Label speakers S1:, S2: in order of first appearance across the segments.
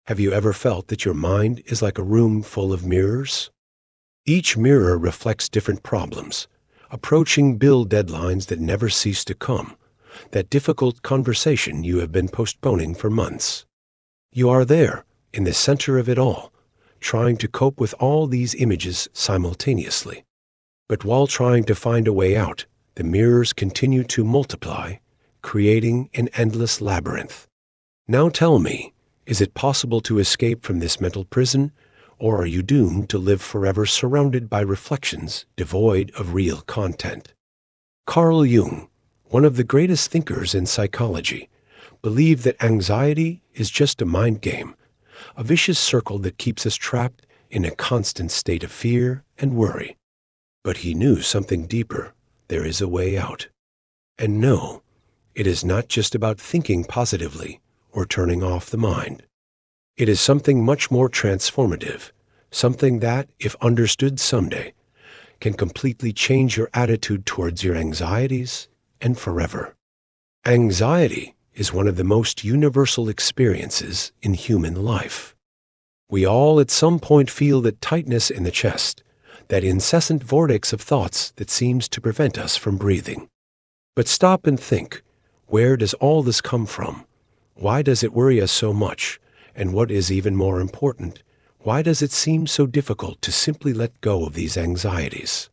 S1: Have you ever felt that your mind is like a room full of mirrors? Each mirror reflects different problems, approaching bill deadlines that never cease to come, that difficult conversation you have been postponing for months. You are there, in the center of it all, trying to cope with all these images simultaneously. But while trying to find a way out, the mirrors continue to multiply, creating an endless labyrinth. Now tell me, is it possible to escape from this mental prison, or are you doomed to live forever surrounded by reflections devoid of real content? Carl Jung, one of the greatest thinkers in psychology, believed that anxiety is just a mind game, a vicious circle that keeps us trapped in a constant state of fear and worry. But he knew something deeper. There is a way out. And no, it is not just about thinking positively or turning off the mind. It is something much more transformative, something that, if understood someday, can completely change your attitude towards your anxieties and forever. Anxiety is one of the most universal experiences in human life. We all at some point feel that tightness in the chest, that incessant vortex of thoughts that seems to prevent us from breathing. But stop and think, where does all this come from? Why does it worry us so much? And what is even more important, why does it seem so difficult to simply let go of these anxieties?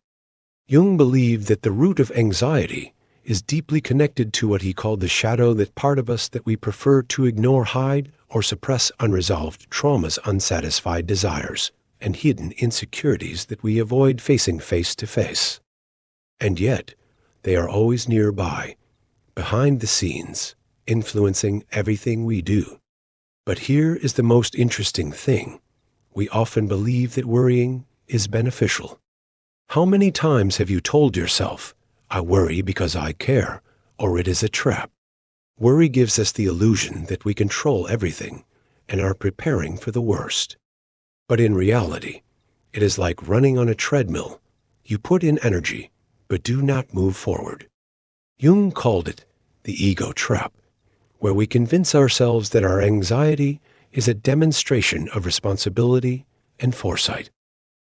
S1: Jung believed that the root of anxiety is deeply connected to what he called the shadow, that part of us that we prefer to ignore, hide, or suppress unresolved traumas, unsatisfied desires, and hidden insecurities that we avoid facing face to face. And yet, they are always nearby, behind the scenes, influencing everything we do. But here is the most interesting thing. We often believe that worrying is beneficial. How many times have you told yourself, I worry because I care, or it is a trap? Worry gives us the illusion that we control everything and are preparing for the worst. But in reality, it is like running on a treadmill. You put in energy, but do not move forward. Jung called it the ego trap, where we convince ourselves that our anxiety is a demonstration of responsibility and foresight.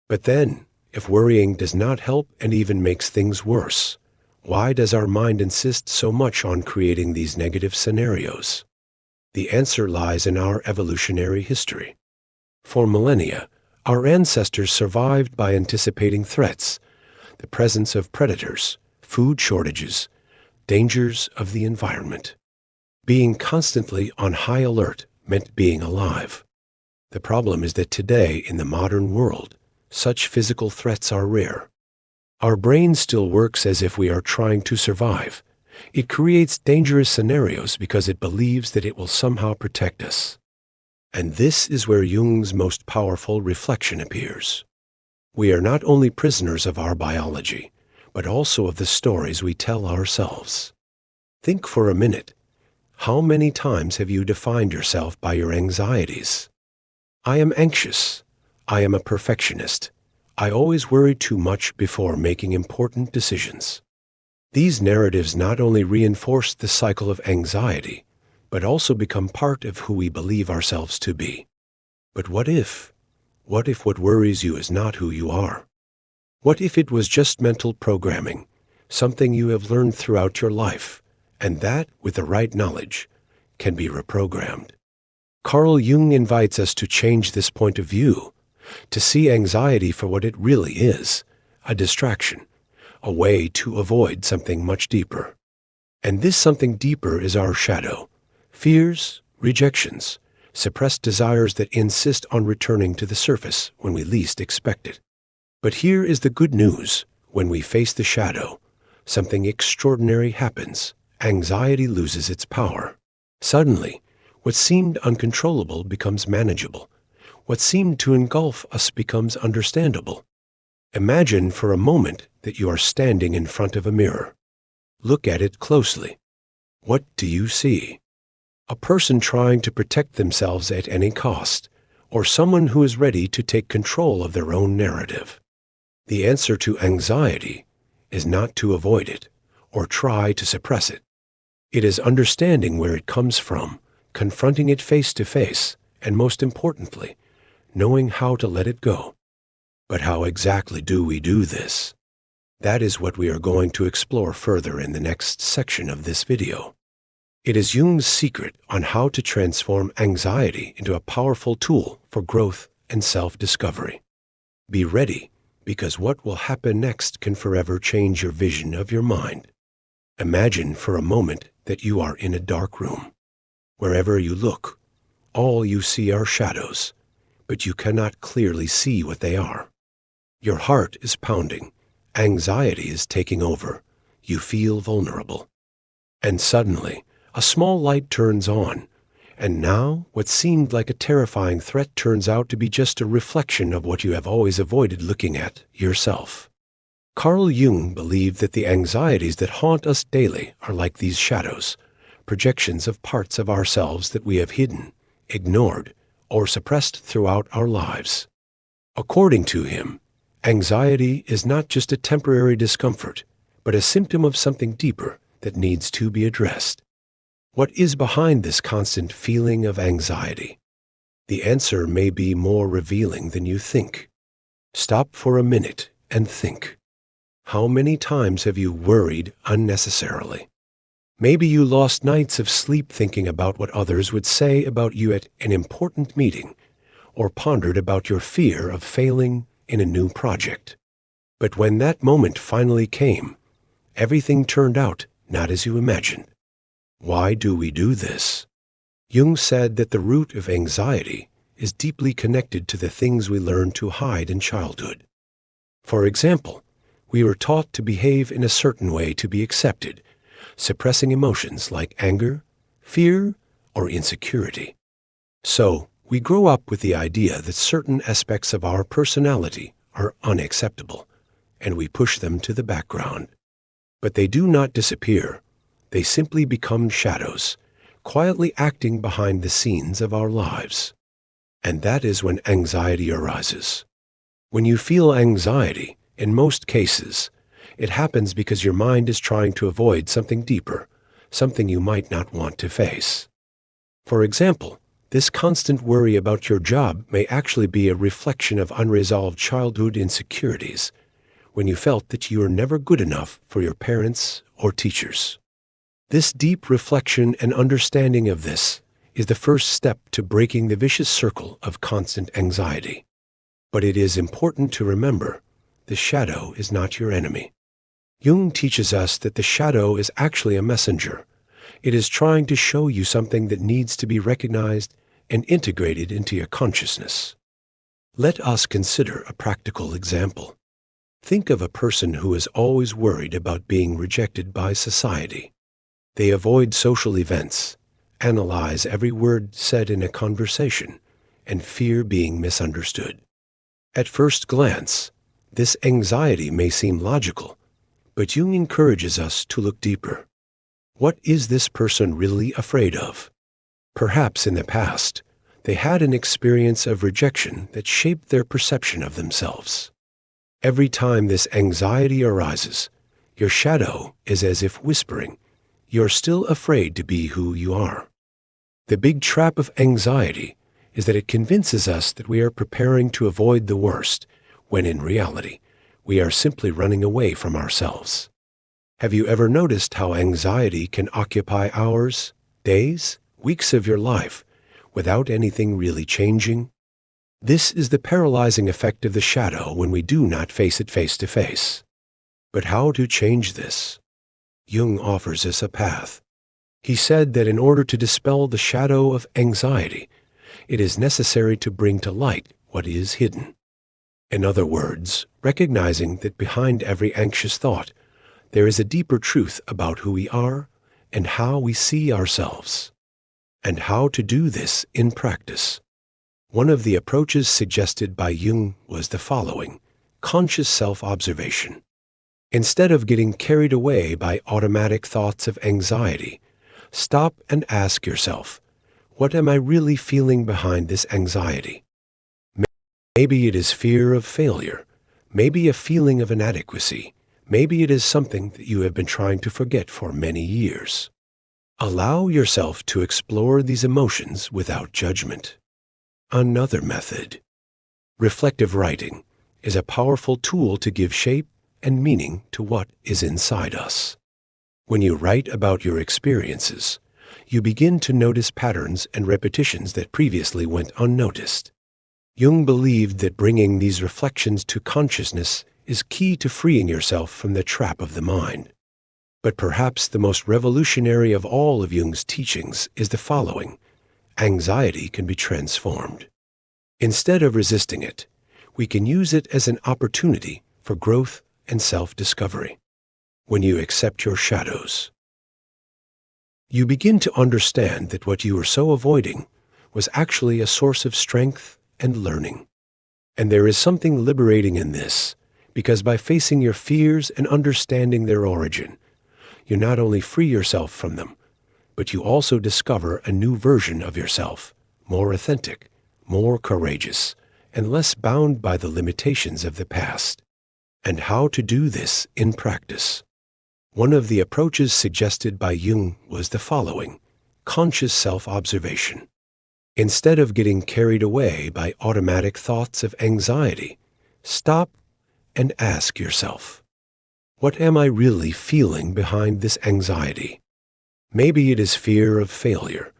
S1: But then, if worrying does not help and even makes things worse, why does our mind insist so much on creating these negative scenarios? The answer lies in our evolutionary history. For millennia, our ancestors survived by anticipating threats, the presence of predators, food shortages, dangers of the environment. Being constantly on high alert meant being alive. The problem is that today, in the modern world, such physical threats are rare. Our brain still works as if we are trying to survive. It creates dangerous scenarios because it believes that it will somehow protect us. And this is where Jung's most powerful reflection appears. We are not only prisoners of our biology, but also of the stories we tell ourselves. Think for a minute. How many times have you defined yourself by your anxieties? I am anxious. I am a perfectionist. I always worry too much before making important decisions. These narratives not only reinforce the cycle of anxiety, but also become part of who we believe ourselves to be. But what if? What if what worries you is not who you are? What if it was just mental programming, something you have learned throughout your life, and that, with the right knowledge, can be reprogrammed? Carl Jung invites us to change this point of view, to see anxiety for what it really is, a distraction, a way to avoid something much deeper. And this something deeper is our shadow, fears, rejections, suppressed desires that insist on returning to the surface when we least expect it. But here is the good news. When we face the shadow, something extraordinary happens. Anxiety loses its power. Suddenly, what seemed uncontrollable becomes manageable. What seemed to engulf us becomes understandable. Imagine for a moment that you are standing in front of a mirror. Look at it closely. What do you see? A person trying to protect themselves at any cost, or someone who is ready to take control of their own narrative? The answer to anxiety is not to avoid it or try to suppress it. It is understanding where it comes from, confronting it face to face, and most importantly, knowing how to let it go. But how exactly do we do this? That is what we are going to explore further in the next section of this video. It is Jung's secret on how to transform anxiety into a powerful tool for growth and self-discovery. Be ready, because what will happen next can forever change your vision of your mind. Imagine for a moment that you are in a dark room. Wherever you look, all you see are shadows, but you cannot clearly see what they are. Your heart is pounding, anxiety is taking over, you feel vulnerable. And suddenly, a small light turns on, and now what seemed like a terrifying threat turns out to be just a reflection of what you have always avoided looking at, yourself. Carl Jung believed that the anxieties that haunt us daily are like these shadows, projections of parts of ourselves that we have hidden, ignored, or suppressed throughout our lives. According to him, anxiety is not just a temporary discomfort, but a symptom of something deeper that needs to be addressed. What is behind this constant feeling of anxiety? The answer may be more revealing than you think. Stop for a minute and think. How many times have you worried unnecessarily? Maybe you lost nights of sleep thinking about what others would say about you at an important meeting, or pondered about your fear of failing in a new project. But when that moment finally came, everything turned out not as you imagined. Why do we do this? Jung said that the root of anxiety is deeply connected to the things we learn to hide in childhood. For example, we were taught to behave in a certain way to be accepted, suppressing emotions like anger, fear, or insecurity. So, we grow up with the idea that certain aspects of our personality are unacceptable, and we push them to the background. But they do not disappear. They simply become shadows, quietly acting behind the scenes of our lives. And that is when anxiety arises. When you feel anxiety, in most cases, it happens because your mind is trying to avoid something deeper, something you might not want to face. For example, this constant worry about your job may actually be a reflection of unresolved childhood insecurities, when you felt that you were never good enough for your parents or teachers. This deep reflection and understanding of this is the first step to breaking the vicious circle of constant anxiety. But it is important to remember, the shadow is not your enemy. Jung teaches us that the shadow is actually a messenger. It is trying to show you something that needs to be recognized and integrated into your consciousness. Let us consider a practical example. Think of a person who is always worried about being rejected by society. They avoid social events, analyze every word said in a conversation, and fear being misunderstood. At first glance, this anxiety may seem logical, but Jung encourages us to look deeper. What is this person really afraid of? Perhaps in the past, they had an experience of rejection that shaped their perception of themselves. Every time this anxiety arises, your shadow is as if whispering, "You're still afraid to be who you are." The big trap of anxiety is that it convinces us that we are preparing to avoid the worst, when in reality, we are simply running away from ourselves. Have you ever noticed how anxiety can occupy hours, days, weeks of your life without anything really changing? This is the paralyzing effect of the shadow when we do not face it face to face. But how to change this? Jung offers us a path. He said that in order to dispel the shadow of anxiety, it is necessary to bring to light what is hidden. In other words, recognizing that behind every anxious thought, there is a deeper truth about who we are and how we see ourselves. And how to do this in practice. One of the approaches suggested by Jung was the following: conscious self-observation. Instead of getting carried away by automatic thoughts of anxiety, stop and ask yourself, what am I really feeling behind this anxiety? Maybe it is fear of failure, maybe a feeling of inadequacy, maybe it is something that you have been trying to forget for many years. Allow yourself to explore these emotions without judgment. Another method, reflective writing, is a powerful tool to give shape and meaning to what is inside us. When you write about your experiences, you begin to notice patterns and repetitions that previously went unnoticed. Jung believed that bringing these reflections to consciousness is key to freeing yourself from the trap of the mind. But perhaps the most revolutionary of all of Jung's teachings is the following: anxiety can be transformed. Instead of resisting it, we can use it as an opportunity for growth and self-discovery. When you accept your shadows, you begin to understand that what you were so avoiding was actually a source of strength and learning. And there is something liberating in this, because by facing your fears and understanding their origin, you not only free yourself from them, but you also discover a new version of yourself, more authentic, more courageous, and less bound by the limitations of the past. And how to do this in practice? One of the approaches suggested by Jung was the following: conscious self-observation. Instead of getting carried away by automatic thoughts of anxiety, stop and ask yourself, what am I really feeling behind this anxiety? Maybe it is fear of failure,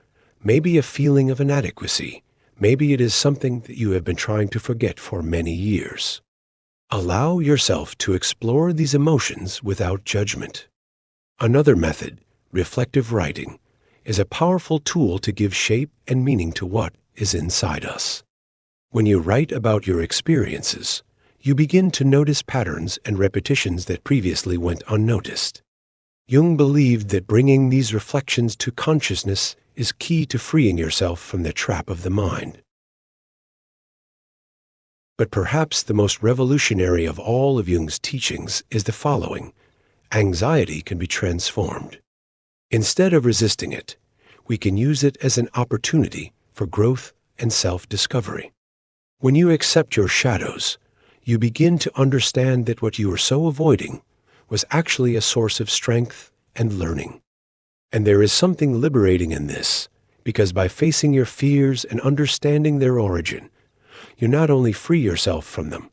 S1: maybe a feeling of inadequacy, maybe it is something that you have been trying to forget for many years. Allow yourself to explore these emotions without judgment. Another method, reflective writing, is a powerful tool to give shape and meaning to what is inside us. When you write about your experiences, you begin to notice patterns and repetitions that previously went unnoticed. Jung believed that bringing these reflections to consciousness is key to freeing yourself from the trap of the mind. But perhaps the most revolutionary of all of Jung's teachings is the following: anxiety can be transformed. Instead of resisting it, we can use it as an opportunity for growth and self-discovery. When you accept your shadows, you begin to understand that what you were so avoiding was actually a source of strength and learning. And there is something liberating in this, because by facing your fears and understanding their origin, you not only free yourself from them,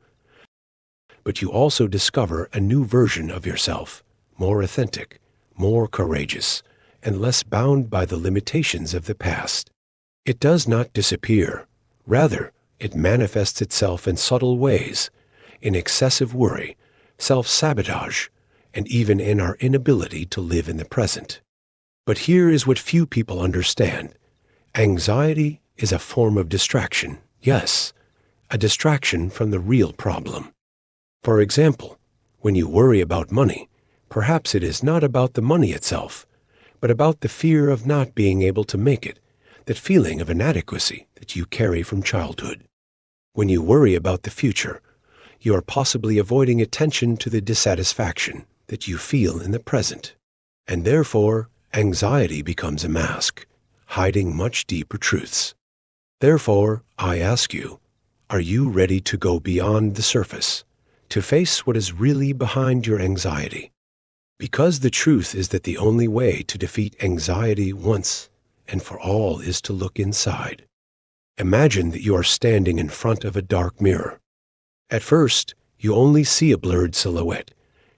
S1: but you also discover a new version of yourself, more authentic, more courageous, and less bound by the limitations of the past. It does not disappear. Rather, it manifests itself in subtle ways, in excessive worry, self-sabotage, and even in our inability to live in the present. But here is what few people understand. Anxiety is a form of distraction, yes, a distraction from the real problem. For example, when you worry about money, perhaps it is not about the money itself, but about the fear of not being able to make it, that feeling of inadequacy that you carry from childhood. When you worry about the future, you are possibly avoiding attention to the dissatisfaction that you feel in the present, and therefore anxiety becomes a mask, hiding much deeper truths. Therefore, I ask you, are you ready to go beyond the surface, to face what is really behind your anxiety? Because the truth is that the only way to defeat anxiety once and for all is to look inside. Imagine that you are standing in front of a dark mirror. At first, you only see a blurred silhouette,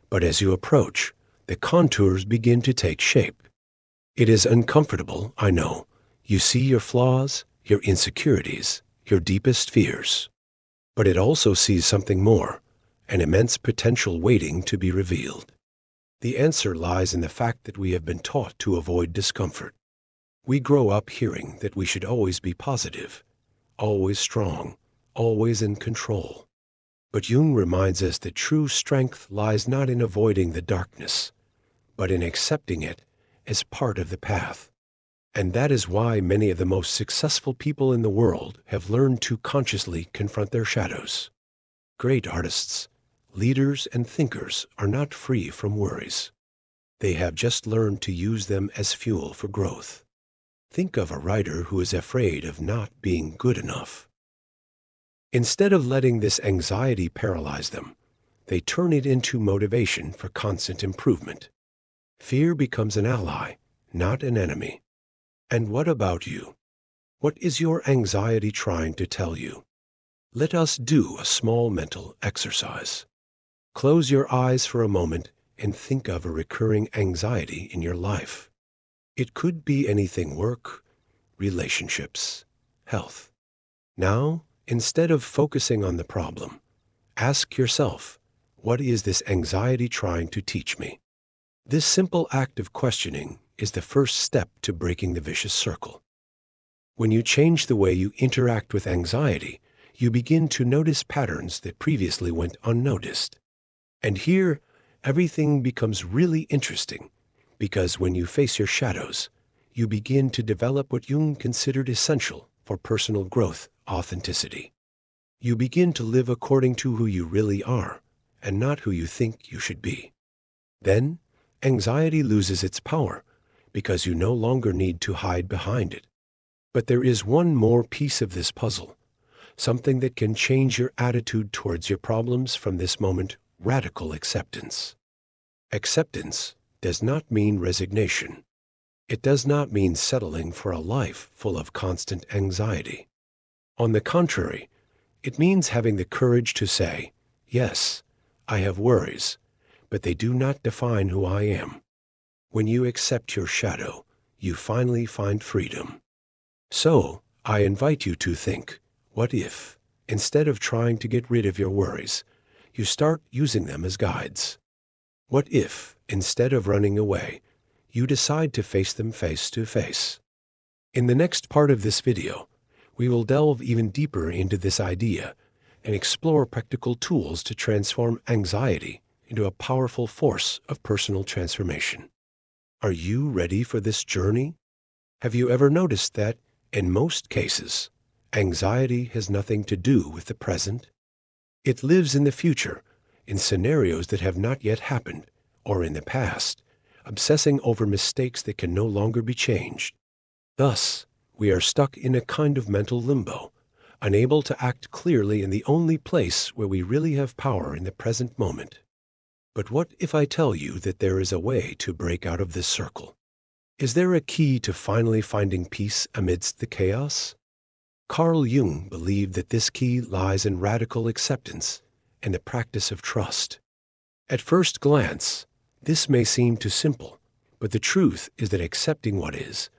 S1: but as you approach, the contours begin to take shape. It is uncomfortable, I know. You see your flaws, your insecurities, your deepest fears. But it also sees something more, an immense potential waiting to be revealed. The answer lies in the fact that we have been taught to avoid discomfort. We grow up hearing that we should always be positive, always strong, always in control. But Jung reminds us that true strength lies not in avoiding the darkness, but in accepting it as part of the path. And that is why many of the most successful people in the world have learned to consciously confront their shadows. Great artists, leaders, and thinkers are not free from worries. They have just learned to use them as fuel for growth. Think of a writer who is afraid of not being good enough. Instead of letting this anxiety paralyze them, they turn it into motivation for constant improvement. Fear becomes an ally, not an enemy. And what about you? What is your anxiety trying to tell you? Let us do a small mental exercise. Close your eyes for a moment and think of a recurring anxiety in your life. It could be anything: work, relationships, health. Now, instead of focusing on the problem, ask yourself, what is this anxiety trying to teach me? This simple act of questioning is the first step to breaking the vicious circle. When you change the way you interact with anxiety, you begin to notice patterns that previously went unnoticed. And here, everything becomes really interesting, because when you face your shadows, you begin to develop what Jung considered essential for personal growth: authenticity. You begin to live according to who you really are, and not who you think you should be. Then, anxiety loses its power, because you no longer need to hide behind it. But there is one more piece of this puzzle, something that can change your attitude towards your problems from this moment: radical acceptance. Acceptance does not mean resignation. It does not mean settling for a life full of constant anxiety. On the contrary, it means having the courage to say, yes, I have worries, but they do not define who I am. When you accept your shadow, you finally find freedom. So, I invite you to think, what if, instead of trying to get rid of your worries, you start using them as guides? What if, instead of running away, you decide to face them face to face? In the next part of this video, we will delve even deeper into this idea and explore practical tools to transform anxiety into a powerful force of personal transformation. Are you ready for this journey? Have you ever noticed that, in most cases, anxiety has nothing to do with the present? It lives in the future, in scenarios that have not yet happened, or in the past, obsessing over mistakes that can no longer be changed. Thus, we are stuck in a kind of mental limbo, unable to act clearly in the only place where we really have power in the present moment. But what if I tell you that there is a way to break out of this circle? Is there a key to finally finding peace amidst the chaos? Carl Jung believed that this key lies in radical acceptance and the practice of trust. At first glance, this may seem too simple, but the truth is that accepting what is,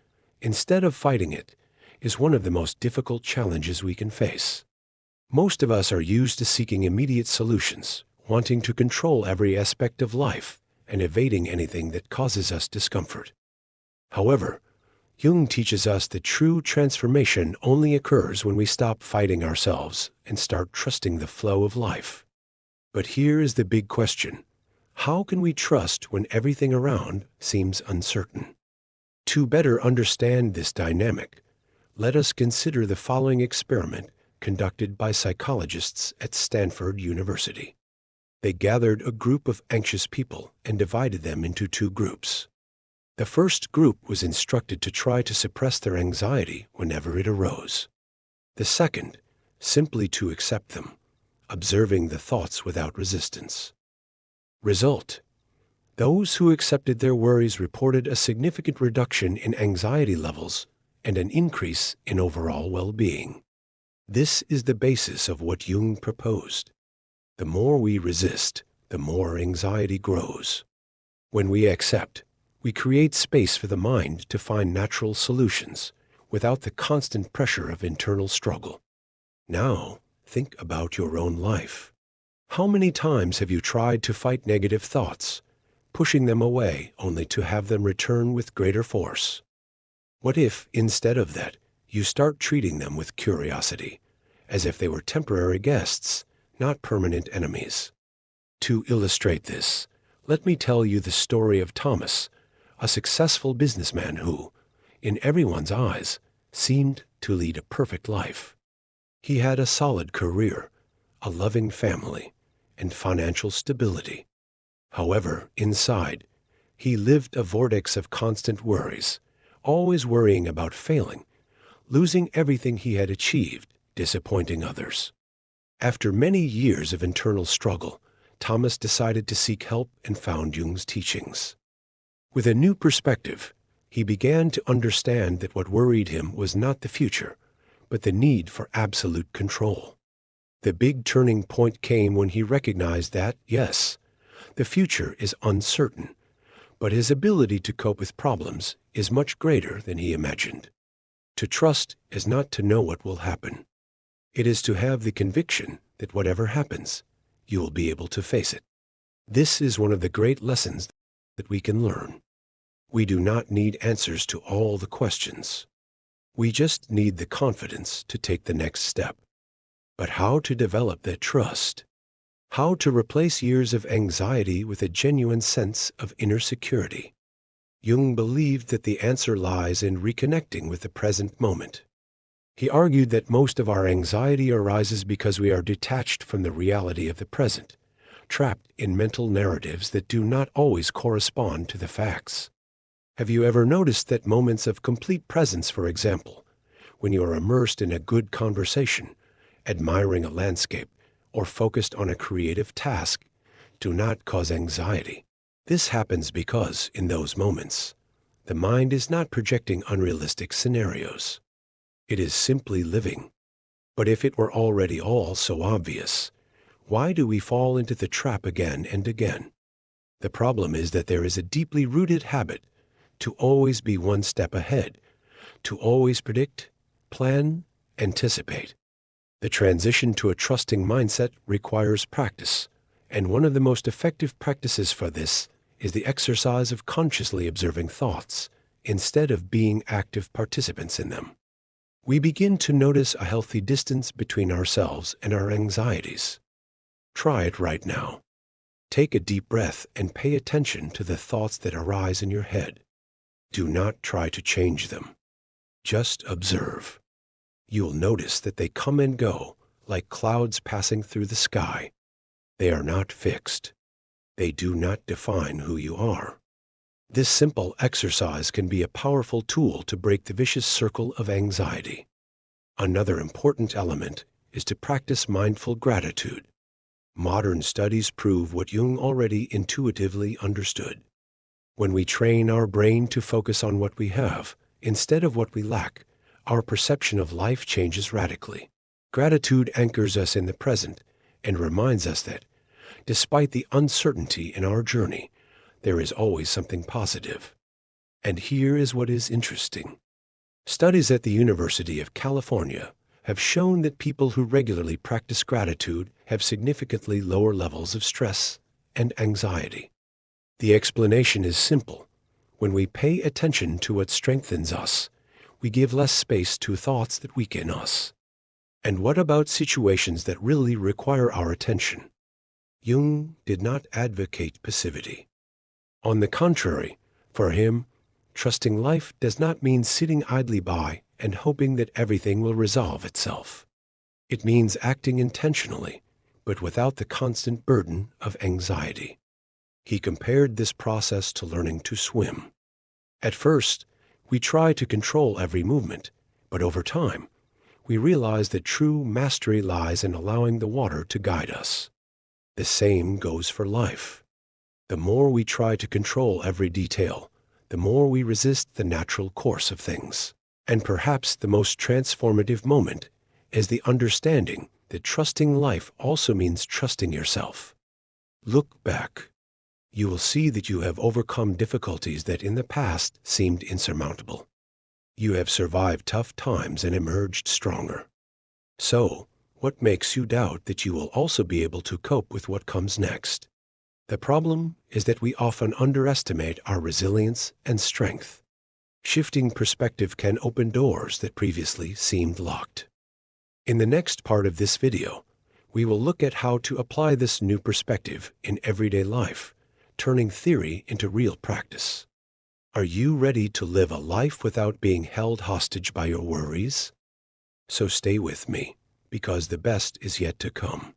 S1: instead of fighting it, is one of the most difficult challenges we can face. Most of us are used to seeking immediate solutions, wanting to control every aspect of life, and evading anything that causes us discomfort. However, Jung teaches us that true transformation only occurs when we stop fighting ourselves and start trusting the flow of life. But here is the big question: how can we trust when everything around seems uncertain? To better understand this dynamic, let us consider the following experiment conducted by psychologists at Stanford University. They gathered a group of anxious people and divided them into two groups. The first group was instructed to try to suppress their anxiety whenever it arose. The second, simply to accept them, observing the thoughts without resistance. Result: those who accepted their worries reported a significant reduction in anxiety levels and an increase in overall well-being. This is the basis of what Jung proposed. The more we resist, the more anxiety grows. When we accept, we create space for the mind to find natural solutions without the constant pressure of internal struggle. Now, think about your own life. How many times have you tried to fight negative thoughts, pushing them away only to have them return with greater force? What if, instead of that, you start treating them with curiosity, as if they were temporary guests, not permanent enemies? To illustrate this, let me tell you the story of Thomas, a successful businessman who, in everyone's eyes, seemed to lead a perfect life. He had a solid career, a loving family, and financial stability. However, inside, he lived a vortex of constant worries, always worrying about failing, losing everything he had achieved, disappointing others. After many years of internal struggle, Thomas decided to seek help and found Jung's teachings. With a new perspective, He began to understand that what worried him was not the future, but the need for absolute control. The big turning point came when he recognized that, yes, the future is uncertain, but his ability to cope with problems is much greater than he imagined. To trust is not to know what will happen. It is to have the conviction that whatever happens, you will be able to face it. This is one of the great lessons that we can learn. We do not need answers to all the questions. We just need the confidence to take the next step. But how to develop that trust? How to replace years of anxiety with a genuine sense of inner security? Jung believed that the answer lies in reconnecting with the present moment. He argued that most of our anxiety arises because we are detached from the reality of the present, trapped in mental narratives that do not always correspond to the facts. Have you ever noticed that moments of complete presence, for example, when you are immersed in a good conversation, admiring a landscape, or focused on a creative task, do not cause anxiety? This happens because, in those moments, the mind is not projecting unrealistic scenarios. It is simply living. But if it were already all so obvious, why do we fall into the trap again and again? The problem is that there is a deeply rooted habit to always be one step ahead, to always predict, plan, anticipate. The transition to a trusting mindset requires practice, and one of the most effective practices for this is the exercise of consciously observing thoughts instead of being active participants in them. We begin to notice a healthy distance between ourselves and our anxieties. Try it right now. Take a deep breath and pay attention to the thoughts that arise in your head. Do not try to change them. Just observe. You'll notice that they come and go like clouds passing through the sky. They are not fixed. They do not define who you are. This simple exercise can be a powerful tool to break the vicious circle of anxiety. Another important element is to practice mindful gratitude. Modern studies prove what Jung already intuitively understood. When we train our brain to focus on what we have, instead of what we lack, our perception of life changes radically. Gratitude anchors us in the present and reminds us that, despite the uncertainty in our journey, there is always something positive. And here is what is interesting. Studies at the University of California have shown that people who regularly practice gratitude have significantly lower levels of stress and anxiety. The explanation is simple. When we pay attention to what strengthens us, we give less space to thoughts that weaken us. And what about situations that really require our attention? Jung did not advocate passivity. On the contrary, for him, trusting life does not mean sitting idly by and hoping that everything will resolve itself. It means acting intentionally, but without the constant burden of anxiety. He compared this process to learning to swim. At first, we try to control every movement, but over time, we realize that true mastery lies in allowing the water to guide us. The same goes for life. The more we try to control every detail, the more we resist the natural course of things. And perhaps the most transformative moment is the understanding that trusting life also means trusting yourself. Look back. You will see that you have overcome difficulties that in the past seemed insurmountable. You have survived tough times and emerged stronger. So, what makes you doubt that you will also be able to cope with what comes next? The problem is that we often underestimate our resilience and strength. Shifting perspective can open doors that previously seemed locked. In the next part of this video, we will look at how to apply this new perspective in everyday life, turning theory into real practice. Are you ready to live a life without being held hostage by your worries? So stay with me, because the best is yet to come.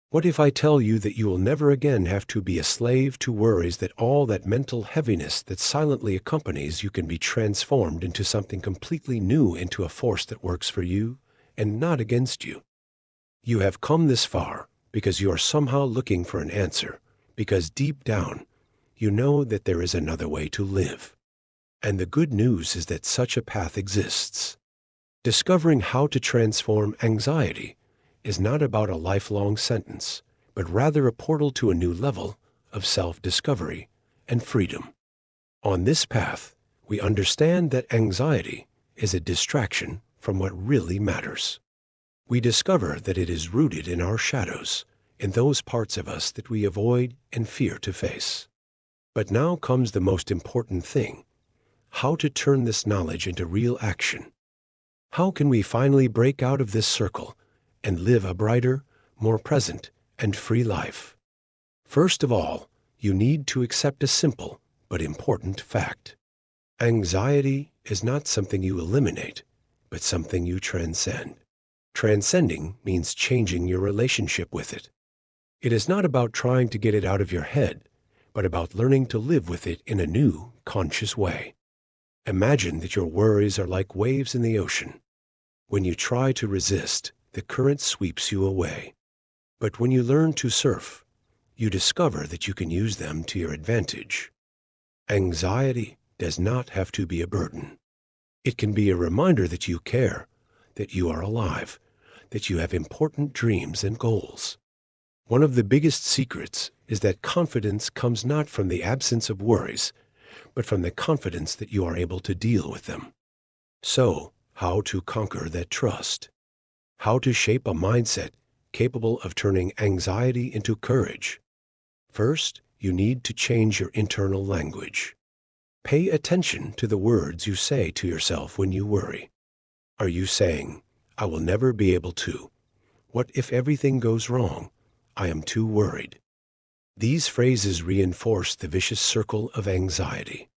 S1: What if I tell you that you will never again have to be a slave to worries, that all that mental heaviness that silently accompanies you can be transformed into something completely new, into a force that works for you and not against you? You have come this far because you are somehow looking for an answer, because deep down, you know that there is another way to live. And the good news is that such a path exists. Discovering how to transform anxiety is not about a lifelong sentence, but rather a portal to a new level of self-discovery and freedom. On this path, we understand that anxiety is a distraction from what really matters. We discover that it is rooted in our shadows, in those parts of us that we avoid and fear to face. But now comes the most important thing: how to turn this knowledge into real action. How can we finally break out of this circle and live a brighter, more present, and free life? First of all, you need to accept a simple but important fact. Anxiety is not something you eliminate, but something you transcend. Transcending means changing your relationship with it. It is not about trying to get it out of your head, but about learning to live with it in a new, conscious way. Imagine that your worries are like waves in the ocean. When you try to resist, the current sweeps you away. But when you learn to surf, you discover that you can use them to your advantage. Anxiety does not have to be a burden. It can be a reminder that you care, that you are alive, that you have important dreams and goals. One of the biggest secrets is that confidence comes not from the absence of worries, but from the confidence that you are able to deal with them. So, how to conquer that trust? How to shape a mindset capable of turning anxiety into courage? First, you need to change your internal language. Pay attention to the words you say to yourself when you worry. Are you saying, "I will never be able to"? "What if everything goes wrong"? "I am too worried"? These phrases reinforce the vicious circle of anxiety.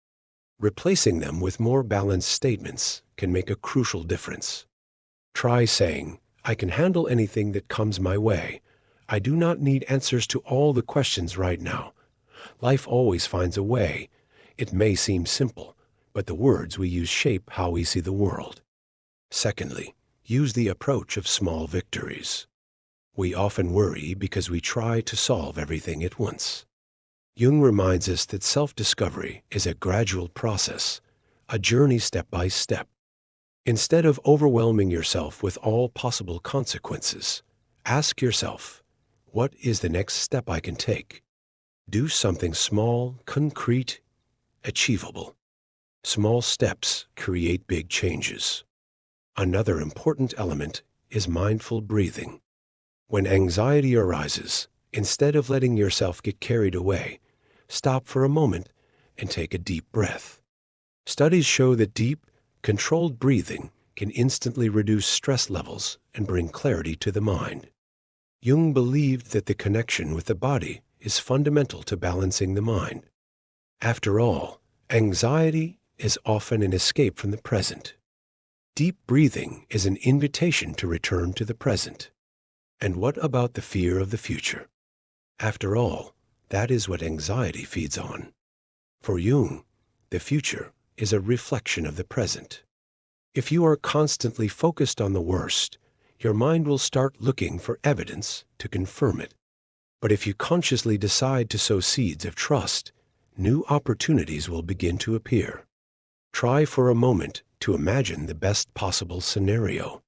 S1: Replacing them with more balanced statements can make a crucial difference. Try saying, "I can handle anything that comes my way. I do not need answers to all the questions right now. Life always finds a way." It may seem simple, but the words we use shape how we see the world. Secondly, use the approach of small victories. We often worry because we try to solve everything at once. Jung reminds us that self-discovery is a gradual process, a journey step by step. Instead of overwhelming yourself with all possible consequences, ask yourself, what is the next step I can take? Do something small, concrete, achievable. Small steps create big changes. Another important element is mindful breathing. When anxiety arises, instead of letting yourself get carried away, stop for a moment and take a deep breath. Studies show that deep, controlled breathing can instantly reduce stress levels and bring clarity to the mind. Jung believed that the connection with the body is fundamental to balancing the mind. After all, anxiety is often an escape from the present. Deep breathing is an invitation to return to the present. And what about the fear of the future? After all, that is what anxiety feeds on. For Jung, the future is a reflection of the present. If you are constantly focused on the worst, your mind will start looking for evidence to confirm it. But if you consciously decide to sow seeds of trust, new opportunities will begin to appear. Try for a moment to imagine the best possible scenario.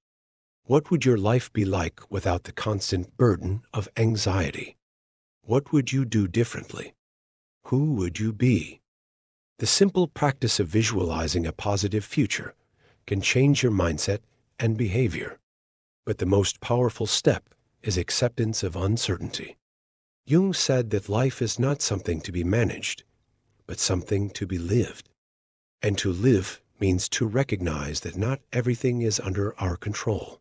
S1: What would your life be like without the constant burden of anxiety? What would you do differently? Who would you be? The simple practice of visualizing a positive future can change your mindset and behavior. But the most powerful step is acceptance of uncertainty. Jung said that life is not something to be managed, but something to be lived. And to live means to recognize that not everything is under our control.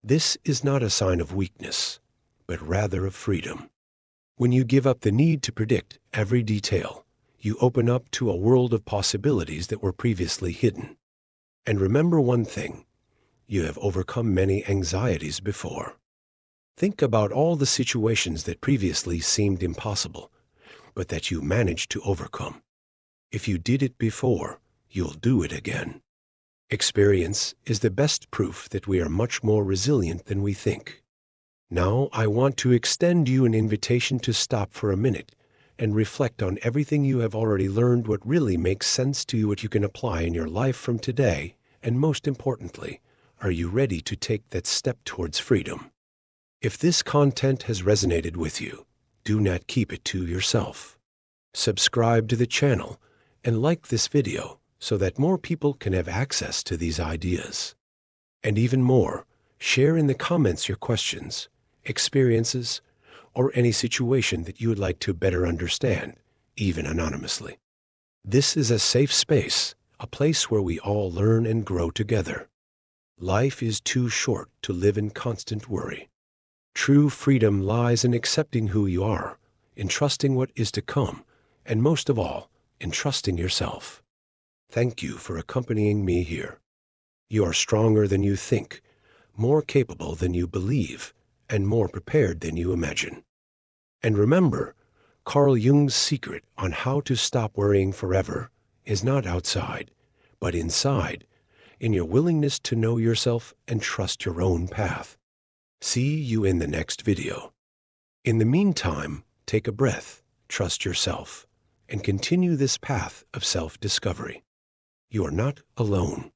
S1: This is not a sign of weakness, but rather of freedom. When you give up the need to predict every detail, you open up to a world of possibilities that were previously hidden. And remember one thing, you have overcome many anxieties before. Think about all the situations that previously seemed impossible, but that you managed to overcome. If you did it before, you'll do it again. Experience is the best proof that we are much more resilient than we think. Now I want to extend you an invitation to stop for a minute and reflect on everything you have already learned, what really makes sense to you, what you can apply in your life from today, and most importantly, are you ready to take that step towards freedom? If this content has resonated with you, do not keep it to yourself. Subscribe to the channel and like this video so that more people can have access to these ideas. And even more, share in the comments your questions, experiences, or any situation that you would like to better understand, even anonymously. This is a safe space, a place where we all learn and grow together. Life is too short to live in constant worry. True freedom lies in accepting who you are, in trusting what is to come, and most of all, in trusting yourself. Thank you for accompanying me here. You are stronger than you think, more capable than you believe, and more prepared than you imagine. And remember, Carl Jung's secret on how to stop worrying forever is not outside, but inside, in your willingness to know yourself and trust your own path. See you in the next video. In the meantime, take a breath, trust yourself, and continue this path of self-discovery. You are not alone.